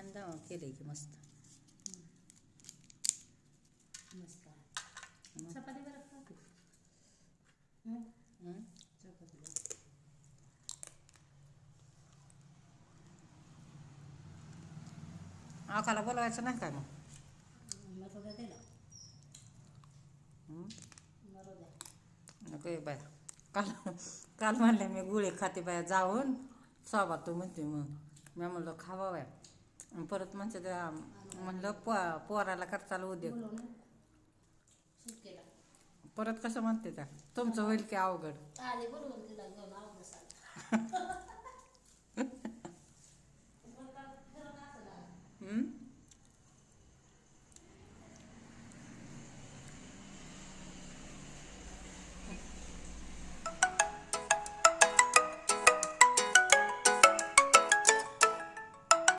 छान केलंय की मस्त. मस्त चपाती बरं खाते. चपाती आकाला बोलवायचं नाही काय मग? मरू द्या त्याला. मरू द्या. नको बाय. काल काल म्हणले मी गुळे खाते बाया जाऊन स्वाबा तू म्हणते मग मी म्हणलं खावा बाय. परत म्हणते त्या म्हणलं पोराला करताला उद्या बोलव ना सुटकेला. परत कसं म्हणते त्या तुमचं होईल की अवघड. आले बोलवून तिला घेऊन आवडत